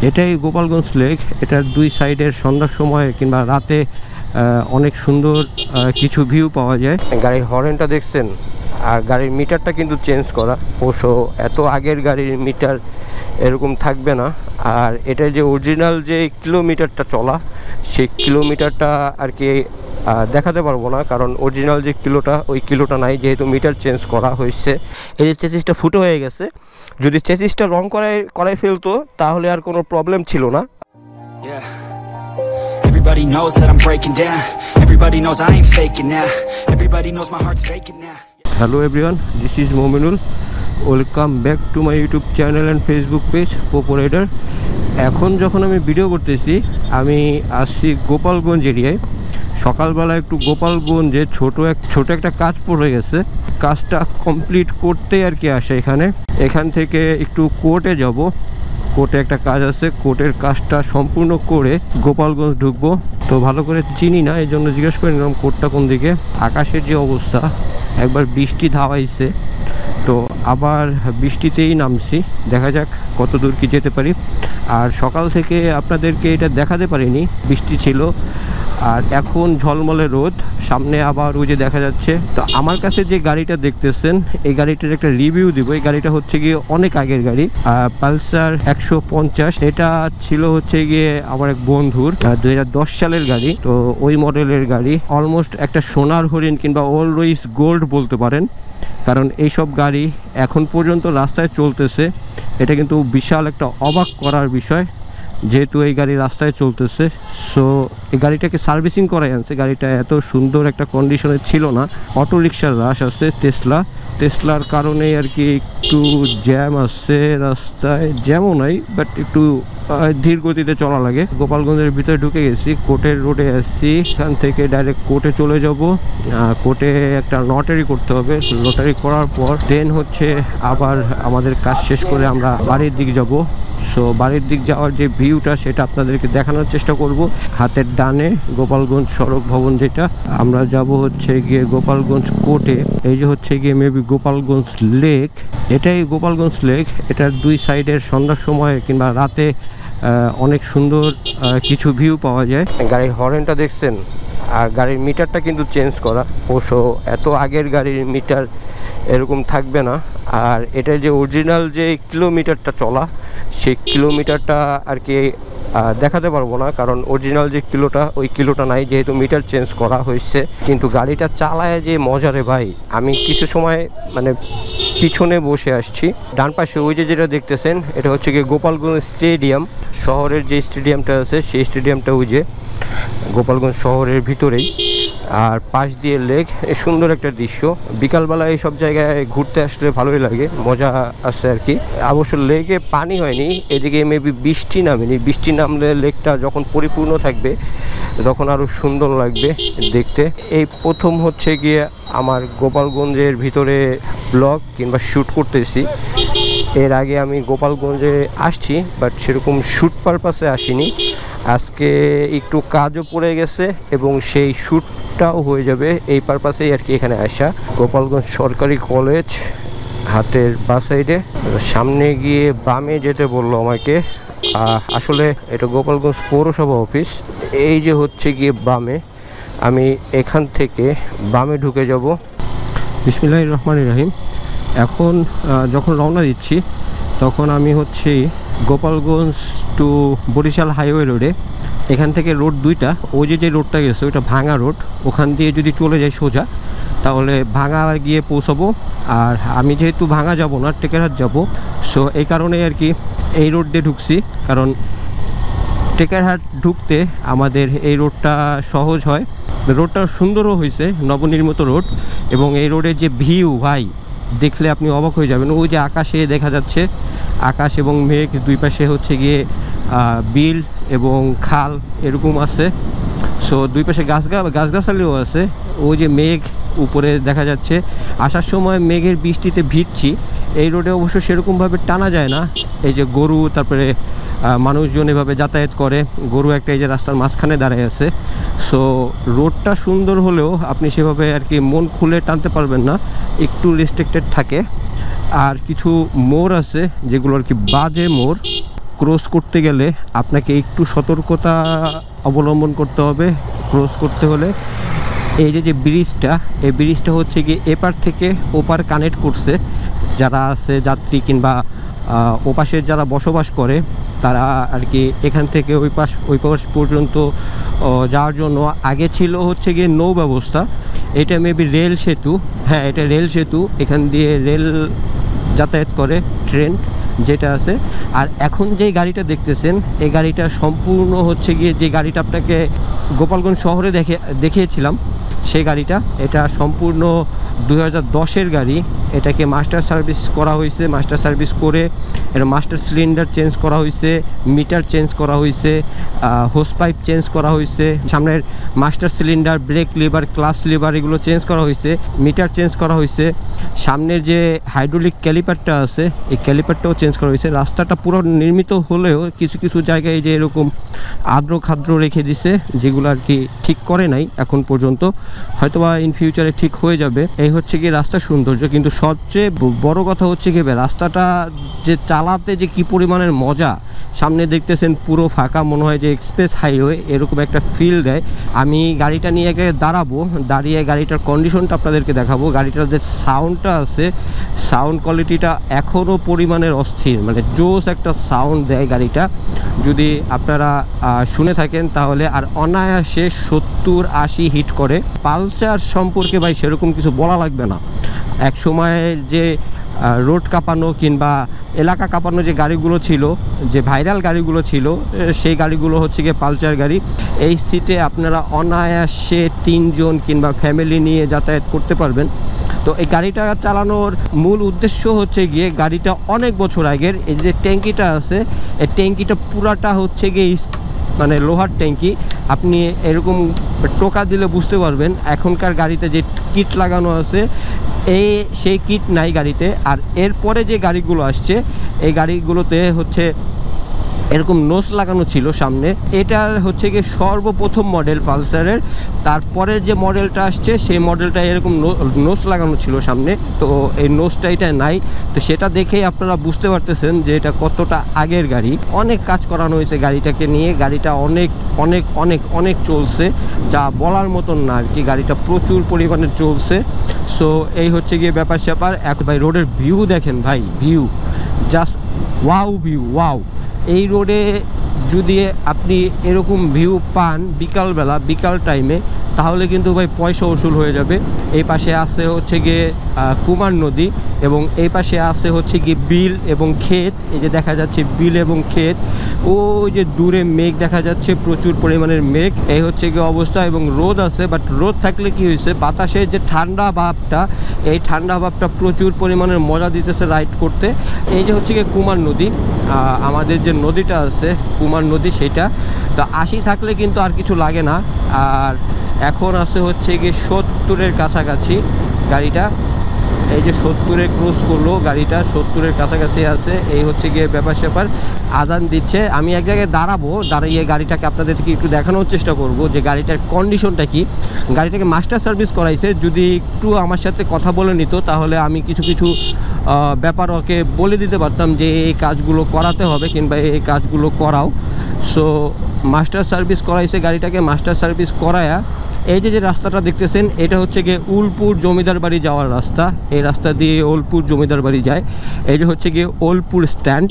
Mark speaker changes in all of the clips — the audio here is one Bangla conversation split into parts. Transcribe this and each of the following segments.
Speaker 1: এটাই গোপালগঞ্জ লেক। এটার দুই সাইডের সন্ধ্যার সময় কিংবা রাতে অনেক সুন্দর কিছু ভিউ পাওয়া যায়। গাড়ির হর্নটা দেখছেন, আর গাড়ির মিটারটা কিন্তু চেঞ্জ করা। অবশ্য এত আগের গাড়ির মিটার এরকম থাকবে না। আর এটার যে অরিজিনাল যে কিলোমিটারটা চলা, সেই কিলোমিটারটা আর কি দেখাতে পারবো না, কারণ অরিজিনাল যে কিলোটা ওই কিলোটা নাই, যেহেতু মিটার চেঞ্জ করা হয়েছে। এই যে চেসিসটা ফুটো হয়ে গেছে, যদি চেসিসটা রং করাই ফেলতো তাহলে আর কোনো প্রবলেম ছিল না। Everybody knows that I'm breaking down. Everybody knows I ain't faking now. Everybody knows my heart's faking now. Hello everyone, this is Mominul. Welcome back to my YouTube channel and Facebook page Popo Rider. এখন যখন আমি ভিডিও করতেছি আমি আসছি গোপালগঞ্জ এরিয়ায়। সকালবেলা একটু গোপালগঞ্জে ছোট একটা কাজ পড়ে গেছে, কাজটা কমপ্লিট করতে আর কি আসে এখান থেকে একটু কোর্টে যাব। কোর্টে একটা কাজ আছে, কোর্টের কাজটা সম্পূর্ণ করে গোপালগঞ্জ ঢুকবো। তো ভালো করে চিনি না, এই জন্য জিজ্ঞেস করে নিলাম কোর্টটা কোন দিকে। আকাশের যে অবস্থা, একবার বৃষ্টি ধাওয়াইছে, তো আবার বৃষ্টিতেই নামছি। দেখা যাক কত দূর কি যেতে পারি। আর সকাল থেকে আপনাদেরকে এটা দেখাতে পারিনি, বৃষ্টি ছিল। আর এখন ঝলমলে রোদ, সামনে আবার ওই যে দেখা যাচ্ছে। তো আমার কাছে যে গাড়িটা দেখতেছেন, এই গাড়িটার একটা রিভিউ দিব। এই গাড়িটা হচ্ছে গিয়ে অনেক আগের গাড়ি, পালসার 150। এটা ছিল হচ্ছে গিয়ে আমার এক বন্ধুর 2010 সালের গাড়ি। তো ওই মডেলের গাড়ি, অলমোস্ট একটা সোনার হরিণ কিংবা অলওয়েজ গোল্ড বলতে পারেন, কারণ এইসব গাড়ি এখন পর্যন্ত রাস্তায় চলতেছে। এটা কিন্তু বিশাল একটা অবাক করার বিষয়, যেহেতু এই গাড়ি রাস্তায় চলতেছে। সো এই গাড়িটাকে সার্ভিসিং করাই আনছে। গাড়িটা এত সুন্দর একটা কন্ডিশনে ছিল না। অটো রিক্সার রাশ আছে, টেসলার কারণে আর কি একটু জ্যাম আসছে রাস্তায়। জ্যামও নাই, বাট একটু ধীর গতিতে চলা লাগে। গোপালগঞ্জের ভিতরে ঢুকে গেছি, কোর্টের রোডে আসছি। এখান থেকে ডাইরেক্ট কোর্টে চলে যাব। কোর্টে একটা নটারি করতে হবে। নটারি করার পর দেন হচ্ছে আবার আমাদের কাজ শেষ করে আমরা বাড়ির দিক যাব। সো বাড়ির দিক যাওয়ার যে ভিউটা সেটা আপনাদেরকে দেখানোর চেষ্টা করব। হাতের ডানে গোপালগঞ্জ সড়ক ভবন, যেটা আমরা যাব হচ্ছে গিয়ে গোপালগঞ্জ কোর্টে। এই যে হচ্ছে গিয়ে মেবি গোপালগঞ্জ লেক। এটাই গোপালগঞ্জ লেক। এটার দুই সাইডের সন্ধ্যার সময় কিংবা রাতে অনেক সুন্দর কিছু ভিউ পাওয়া যায়। গাড়ির হর্নটা দেখছেন, আর গাড়ির মিটারটা কিন্তু চেঞ্জ করা। অবশ্য এত আগের গাড়ির মিটার এরকম থাকবে না। আর এটার যে অরিজিনাল যে কিলোমিটারটা চলা, সেই কিলোমিটারটা আর কি দেখাতে পারবো না, কারণ অরিজিনাল যে কিলোটা ওই কিলোটা নাই, যেহেতু মিটার চেঞ্জ করা হয়েছে। কিন্তু গাড়িটা চালায় যে মজা রে ভাই। আমি কিছু সময় মানে পিছনে বসে আসছি, ডান পাশে ওই যে যেটা দেখতেছেন, এটা হচ্ছে গিয়ে গোপালগঞ্জ স্টেডিয়াম। শহরের যে স্টেডিয়ামটা আছে সেই স্টেডিয়ামটা ওই যে গোপালগঞ্জ শহরের ভিতরেই। আর পাশ দিয়ে লেক, সুন্দর একটা দৃশ্য। বিকালবেলা এইসব জায়গায় ঘুরতে আসলে ভালোই লাগে, মজা আসে আর কি। অবশ্য লেকে পানি হয়নি, এদিকে মেবি বৃষ্টি নামেনি। বৃষ্টি নামলে লেকটা যখন পরিপূর্ণ থাকবে তখন আরও সুন্দর লাগবে দেখতে। এই প্রথম হচ্ছে গিয়ে আমার গোপালগঞ্জের ভিতরে ব্লগ কিংবা শ্যুট করতেছি। এর আগে আমি গোপালগঞ্জে আসছি, বাট সেরকম শ্যুট পারপাসে আসিনি। আজকে একটু কাজও পড়ে গেছে এবং সেই শ্যুটটাও হয়ে যাবে, এই পারপাসেই আর কি এখানে আসা। গোপালগঞ্জ সরকারি কলেজ হাতের বা সাইডে। সামনে গিয়ে বামে যেতে বললো আমাকে। আসলে এটা গোপালগঞ্জ পৌরসভা অফিস। এই যে হচ্ছে গিয়ে বামে, আমি এখান থেকে বামে ঢুকে যাব। বিসমিল্লাহির রহমানির রহিম। এখন যখন রওনা দিচ্ছি তখন আমি হচ্ছে গোপালগঞ্জ টু বরিশাল হাইওয়ে রোডে। এখান থেকে রোড দুইটা, ওই যে রোডটা গেছে ওইটা ভাঙা রোড, ওখান দিয়ে যদি চলে যাই সোজা তাহলে ভাঙা গিয়ে পৌঁছাবো। আর আমি যেহেতু ভাঙা যাব না, টেকেরহাট যাব, সো এই কারণে আর কি এই রোড দিয়ে ঢুকছি, কারণ টেকেরহাট ঢুকতে আমাদের এই রোডটা সহজ হয়। রোডটা সুন্দরও হয়েছে, নবনির্মিত রোড। এবং এই রোডের যে ভিউ ভাই, দেখলে আপনি অবাক হয়ে যাবেন। ওই যে আকাশে দেখা যাচ্ছে, আকাশ এবং মেঘ, দুই পাশে হচ্ছে গিয়ে বিল এবং খাল এরকম আছে। সো দুই পাশে গাছগাছালিও আছে। ওই যে মেঘ উপরে দেখা যাচ্ছে। আসার সময় মেঘের বৃষ্টিতে ভিজছি। এই রোডে অবশ্য সেরকমভাবে টানা যায় না। এই যে গরু, তারপরে মানুষজন এভাবে যাতায়াত করে। গরু একটা এই যে রাস্তার মাঝখানে দাঁড়ায় আছে। সো রোডটা সুন্দর হলেও আপনি সেভাবে আর কি মন খুলে টানতে পারবেন না, একটু রেস্ট্রিক্টেড থাকে। আর কিছু মোড় আছে যেগুলো আর কি বাজে মোড়, ক্রস করতে গেলে আপনাকে একটু সতর্কতা অবলম্বন করতে হবে। ক্রস করতে হলে এই যে ব্রিজটা, এই ব্রিজটা হচ্ছে গিয়ে এপার থেকে ওপার কানেক্ট করছে। যারা আছে যাত্রী কিংবা ওপাশের যারা বসবাস করে তারা আর কি এখান থেকে ওই পাশ পর্যন্ত যাওয়ার জন্য আগে ছিল হচ্ছে গিয়ে নৌ ব্যবস্থা। এটা মেবি রেল সেতু, হ্যাঁ এটা রেল সেতু, এখান দিয়ে রেল যাতায়াত করে, ট্রেন যেটা আছে। আর এখন যে গাড়িটা দেখতেছেন এই গাড়িটা সম্পূর্ণ হচ্ছে গিয়ে যে গাড়িটা আপনাকে গোপালগঞ্জ শহরে দেখিয়েছিলাম সেই গাড়িটা, এটা সম্পূর্ণ 2010-এর গাড়ি। এটাকে মাস্টার সার্ভিস করা হয়েছে, মাস্টার সার্ভিস করে এটা মাস্টার সিলিন্ডার চেঞ্জ করা হয়েছে, মিটার চেঞ্জ করা হয়েছে, হোস পাইপ চেঞ্জ করা হয়েছে, সামনের master cylinder, brake lever, clutch lever এগুলো চেঞ্জ করা হয়েছে, মিটার চেঞ্জ করা হয়েছে, সামনের যে হাইড্রোলিক ক্যালিপারটা আছে এই ক্যালিপারটাও চেঞ্জ করা হয়েছে। রাস্তাটা পুরো নির্মিত হলেও কিছু কিছু জায়গায় যে এরকম আর্দ্র খাদ্র রেখে দিছে যেগুলো আর কি ঠিক করে নাই এখন পর্যন্ত, হয়তোবা ইন ফিউচারে ঠিক হয়ে যাবে। এই হচ্ছে কি রাস্তার সৌন্দর্য। কিন্তু সবচেয়ে বড় কথা হচ্ছে কি রাস্তাটা যে চালাতে যে কি পরিমাণের মজা। সামনে দেখতেছেন পুরো ফাঁকা, মনে হয় যে এক্সপ্রেস হাইওয়ে এরকম একটা ফিল দেয়। আমি গাড়িটা নিয়ে দাঁড়াবো, দাঁড়িয়ে গাড়িটার কন্ডিশনটা আপনাদেরকে দেখাবো। গাড়িটার যে সাউন্ডটা আছে, সাউন্ড কোয়ালিটিটা এখনও পরিমাণের অস্থির, মানে জোস একটা সাউন্ড দেয় গাড়িটা। যদি আপনারা শুনে থাকেন তাহলে আর অনায়াসে 70-80 হিট করে। পালসার সম্পর্কে ভাই সেরকম কিছু বলা লাগবে না। এক সময়ের যে রোড কাঁপানো কিংবা এলাকা কাঁপানো যে গাড়িগুলো ছিল, যে ভাইরাল গাড়িগুলো ছিল, সেই গাড়িগুলো হচ্ছে গিয়ে পালসার গাড়ি। এই সিটে আপনারা অনায়াসে 3 জন কিংবা ফ্যামিলি নিয়ে যাতায়াত করতে পারবেন। তো এই গাড়িটা চালানোর মূল উদ্দেশ্য হচ্ছে গিয়ে গাড়িটা অনেক বছর আগের। এই যে ট্যাঙ্কিটা আছে এই ট্যাঙ্কিটা পুরাটা হচ্ছে গিয়ে মানে লোহার ট্যাঙ্কি। আপনি এরকম টোকা দিলে বুঝতে পারবেন এখনকার গাড়িতে যে কিট লাগানো আছে সেই কিট নাই গাড়িতে। আর এরপরে যে গাড়িগুলো আসছে এই গাড়িগুলোতে হচ্ছে এরকম নোস লাগানো ছিল সামনে। এটা হচ্ছে গিয়ে সর্বপ্রথম মডেল পালসারের। তারপরে যে মডেলটা আসছে সেই মডেলটা এরকম নোস লাগানো ছিল সামনে, তো এই নোসটা এটা নাই। তো সেটা দেখেই আপনারা বুঝতে পারতেছেন যে এটা কতটা আগের গাড়ি। অনেক কাজ করানো হয়েছে গাড়িটাকে নিয়ে। গাড়িটা অনেক অনেক অনেক অনেক চলছে, যা বলার মতন না আর কি। গাড়িটা প্রচুর পরিমাণে চলছে। সো এই হচ্ছে গিয়ে ব্যাপার স্যাপার। ভাই রোডের ভিউ দেখেন ভাই, view just wow, view wow. এই রোডে যদি আপনি এরকম ভিউ পান বিকালবেলা, বিকাল টাইমে, তাহলে কিন্তু ভাই পয়সা ওসুল হয়ে যাবে। এই পাশে আছে হচ্ছে গিয়ে কুমার নদী এবং এই পাশে আছে হচ্ছে গিয়ে বিল এবং ক্ষেত। এই যে দেখা যাচ্ছে বিল এবং ক্ষেত, ওই যে দূরে মেঘ দেখা যাচ্ছে, প্রচুর পরিমাণের মেঘ। এই হচ্ছে গিয়ে অবস্থা। এবং রোদ আছে, বাট রোদ থাকলে কি হয়েছে, বাতাসের যে ঠান্ডা ভাবটা, এই ঠান্ডা ভাবটা প্রচুর পরিমাণের মজা দিতেছে রাইড করতে। এই যে হচ্ছে গিয়ে কুমার নদী, আমাদের যে নদীটা আছে কুমার নদী, সেটা তো 80 থাকলে কিন্তু আর কিছু লাগে না। আর এখন আছে হচ্ছে গিয়ে 70-এর কাছাকাছি গাড়িটা। এই যে 70-এ ক্রস করলো গাড়িটা, 70-এর কাছাকাছি আছে। এই হচ্ছে গিয়ে ব্যাপার স্যাপার। আজান দিচ্ছে। আমি এক জায়গায় দাঁড়াবো, দাঁড়িয়ে গাড়িটাকে আপনাদেরকে একটু দেখানোর চেষ্টা করব যে গাড়িটার কন্ডিশনটা কি। গাড়িটাকে মাস্টার সার্ভিস করাইছে। যদি একটু আমার সাথে কথা বলে নিত তাহলে আমি কিছু কিছু ব্যাপার ওকে বলে দিতে পারতাম যে এই কাজগুলো করাতে হবে কিংবা এই কাজগুলো করাও। সো মাস্টার সার্ভিস করাইছে গাড়িটাকে। মাস্টার সার্ভিস করায়া এই যে রাস্তাটা দেখতেছেন এটা হচ্ছে গিয়ে উলপুর জমিদার বাড়ি যাওয়ার রাস্তা। এই রাস্তা দিয়ে উলপুর জমিদার বাড়ি যায়। এই যে হচ্ছে গিয়ে উলপুর স্ট্যান্ড।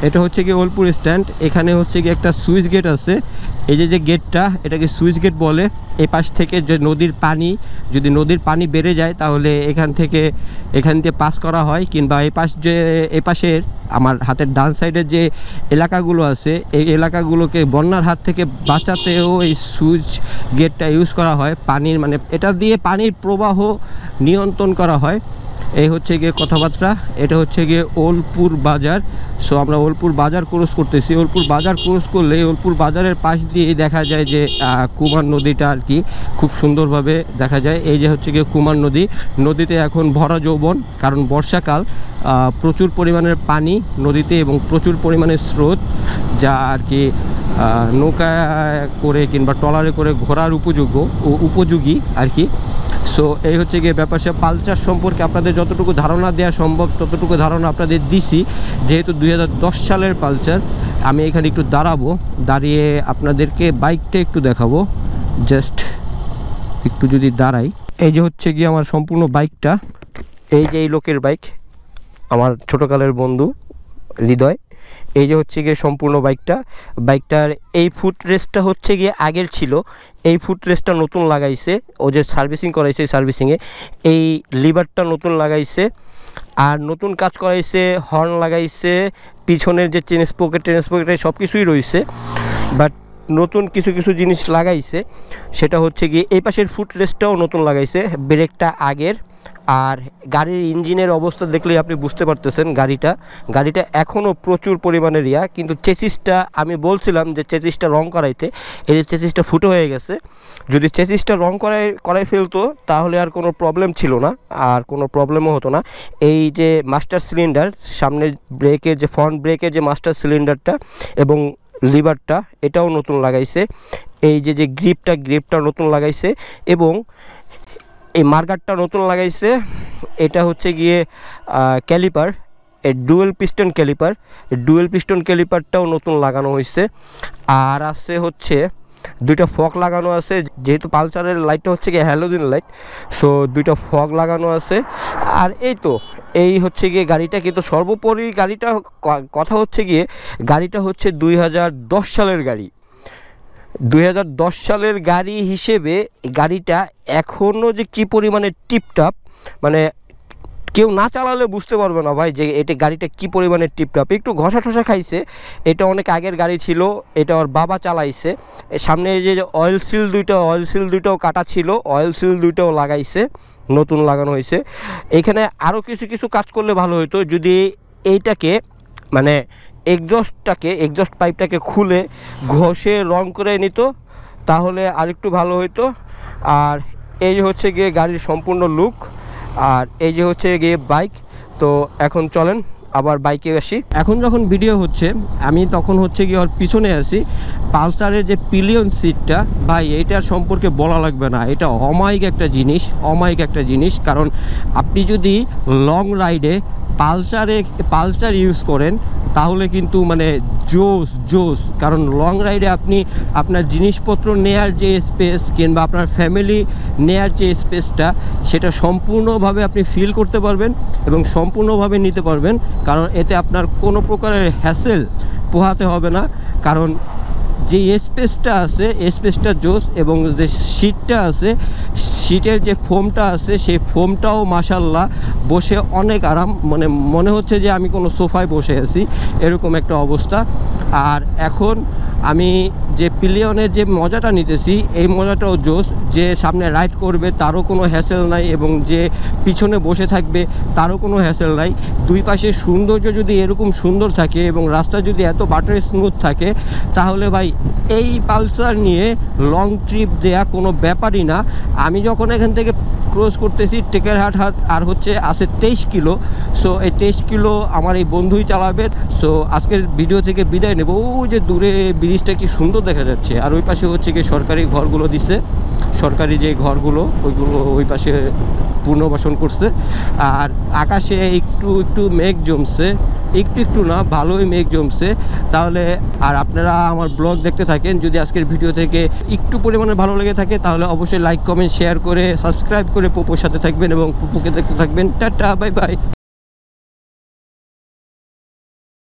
Speaker 1: এটা হচ্ছে গিয়ে উলপুর স্ট্যান্ড। এখানে হচ্ছে গিয়ে একটা সুইচ গেট আছে। এই যে গেটটা, এটাকে সুইচ গেট বলে। এই পাশ থেকে যে নদীর পানি, যদি নদীর পানি বেড়ে যায় তাহলে এখান দিয়ে পাস করা হয়। কিংবা এই পাশের আমার হাতের ডান সাইডের যে এলাকাগুলো আছে এই এলাকাগুলোকে বন্যার হাত থেকে বাঁচাতেও এই সুইচ গেটটা ইউজ করা হয়। পানির মানে এটা দিয়ে পানির প্রবাহ নিয়ন্ত্রণ করা হয়। এই হচ্ছে গিয়ে কথাবার্তা। এটা হচ্ছে গিয়ে ওলপুর বাজার। সো আমরা ওলপুর বাজার ক্রস করতেছি। ওলপুর বাজার ক্রস করলে ওলপুর বাজারের পাশ দিয়ে দেখা যায় যে কুমার নদীটা আর কি খুব সুন্দরভাবে দেখা যায়। এই যে হচ্ছে গিয়ে কুমার নদী। নদীতে এখন ভরা যৌবন, কারণ বর্ষাকাল। প্রচুর পরিমাণের পানি নদীতে এবং প্রচুর পরিমাণের স্রোত, যা আর কি নৌকা করে কিংবা ট্রলারে করে ঘোরার উপযোগী আর কি। সো এই হচ্ছে গিয়ে ব্যাপার। সে পালসার সম্পর্কে আপনাদের যতটুকু ধারণা দেওয়া সম্ভব ততটুকু ধারণা আপনাদের দিছি। যেহেতু 2010 সালের পালসার, আমি এখানে একটু দাঁড়াবো, দাঁড়িয়ে আপনাদেরকে বাইকটা একটু দেখাবো। জাস্ট একটু যদি দাঁড়াই, এই যে হচ্ছে গিয়ে আমার সম্পূর্ণ বাইকটা। এই যে এই লোকের বাইক, আমার ছোটোকালের বন্ধু হৃদয়। এই যে হচ্ছে গিয়ে সম্পূর্ণ বাইকটার এই ফুট রেস্টটা হচ্ছে গিয়ে আগের ছিল, এই ফুট রেস্টটা নতুন লাগাইছে। ও যে সার্ভিসিং করাইছে, এই সার্ভিসিংয়ে এই লিভারটা নতুন লাগাইছে, আর নতুন কাজ করাইছে, হর্ন লাগাইছে, পিছনের যে চেন স্পকেটে সব কিছুই রয়েছে। বাট নতুন কিছু কিছু জিনিস লাগাইছে, সেটা হচ্ছে গিয়ে এই পাশের ফুট রেস্টটাও নতুন লাগাইছে, ব্রেকটা আগের। আর গাড়ির ইঞ্জিনের অবস্থা দেখলেই আপনি বুঝতে পারতেছেন গাড়িটা এখনও প্রচুর পরিমাণে রিয়া। কিন্তু চেসিসটা আমি বলছিলাম যে চেসিসটা রং করাইতে, এই যে চেসিসটা ফুটো হয়ে গেছে। যদি চেসিসটা রং করাই ফেলতো তাহলে আর কোনো প্রবলেম ছিল না, আর কোনো প্রবলেমও হতো না। এই যে মাস্টার সিলিন্ডার, সামনের ব্রেকের যে ফ্রন্ট ব্রেকের যে মাস্টার সিলিন্ডারটা এবং লিভারটা, এটাও নতুন লাগাইছে। এই যে গ্রিপটা নতুন লাগাইছে, এবং এই মার্গারটা নতুন লাগাইছে। এটা হচ্ছে গিয়ে ক্যালিপার, ডুয়েল পিস্টন ক্যালিপারটাও নতুন লাগানো হয়েছে। আর আছে হচ্ছে দুইটা ফগ লাগানো আছে, যেহেতু পালসারের লাইটটা হচ্ছে গিয়ে হ্যালোজেন লাইট, সো দুইটা ফগ লাগানো আছে। আর এই হচ্ছে গিয়ে গাড়িটা। কিন্তু সর্বোপরি কথা হচ্ছে গিয়ে গাড়িটা হচ্ছে 2010 সালের গাড়ি। 2010 সালের গাড়ি হিসেবে গাড়িটা এখনও যে কী পরিমাণে টিপটাপ, মানে কেউ না চালালে বুঝতে পারবে না ভাই যে গাড়িটা কী পরিমাণে টিপটাপ। একটু ঘষা ঠসা খাইছে, এটা অনেক আগের গাড়ি ছিল, এটা ওর বাবা চালাইছে। সামনে যে অয়েল সিল দুইটাও কাটা ছিল, অয়েল সিল দুইটাও লাগাইছে, নতুন লাগানো হয়েছে। এখানে আরও কিছু কাজ করলে ভালো হতো, যদি এইটাকে মানে এক্সস্ট পাইপটাকে খুলে ঘষে রং করে নিত তাহলে আরেকটু ভালো হতো। আর এই হচ্ছে গিয়ে গাড়ির সম্পূর্ণ লুক, আর এই যে হচ্ছে গিয়ে বাইক। তো এখন চলেন আবার বাইকে আসি। এখন যখন ভিডিও হচ্ছে আমি তখন হচ্ছে গিয়ে ওর পিছনে আছি। পালসারের যে পিলিয়ন সিটটা ভাই, এইটার সম্পর্কে বলা লাগবে না, এটা অমায়িক একটা জিনিস। কারণ আপনি যদি লং রাইডে পালসার ইউজ করেন তাহলে কিন্তু মানে জোস। কারণ লং রাইডে আপনি আপনার জিনিসপত্র নেয়ার যে স্পেস কিংবা আপনার ফ্যামিলি নেয়ার যে স্পেসটা, সেটা সম্পূর্ণভাবে আপনি ফিল করতে পারবেন এবং সম্পূর্ণভাবে নিতে পারবেন। কারণ এতে আপনার কোনো প্রকারের হ্যাসেল পোহাতে হবে না। কারণ যে স্পেসটা জোস, এবং যে সিটটা আছে, সিটের যে ফোমটা আছে, সেই ফোমটাও মাশাল্লাহ, বসে অনেক আরাম, মানে মনে হচ্ছে যে আমি কোনো সোফায় বসে আছি, এরকম একটা অবস্থা। আর এখন আমি যে পিলিয়নের যে মজাটা নিতেছি, এই মজাটাও জোস। যে সামনে রাইড করবে তারও কোনো হ্যাসেল নাই, এবং যে পিছনে বসে থাকবে তারও কোনো হ্যাসেল নাই। দুই পাশে সৌন্দর্য যদি এরকম সুন্দর থাকে এবং রাস্তা যদি এত বাটার স্মুথ থাকে, তাহলে ভাই এই পালসার নিয়ে লং ট্রিপ দেয়া কোনো ব্যাপারই না। আমি যখন এখান থেকে ক্রস করতেছি টেকেরহাট আর হচ্ছে আছে 23 কিলো। সো এই 23 কিলো আমার এই বন্ধুই চালাবে। সো আজকের ভিডিও থেকে বিদায় নেব। ওই যে দূরে ব্রিজটা কি সুন্দর দেখা যাচ্ছে, আর ওই পাশে হচ্ছে কি সরকারি ঘরগুলো দিছে, সরকারি যে ঘরগুলো ওইগুলো ওই পাশে পুনর্বাসন করছে। আর আকাশে একটু মেঘ জমছে, একটু না, ভালোই মেঘ জমছে। তাহলে আর আপনারা আমার ব্লগ দেখতে থাকেন। যদি আজকের ভিডিও থেকে একটু পরিমাণে ভালো লেগে থাকে তাহলে অবশ্যই লাইক, কমেন্ট, শেয়ার করে সাবস্ক্রাইব করে পপুর সাথে থাকবেন এবং পপুকে দেখতে থাকবেন। Tata, bye bye.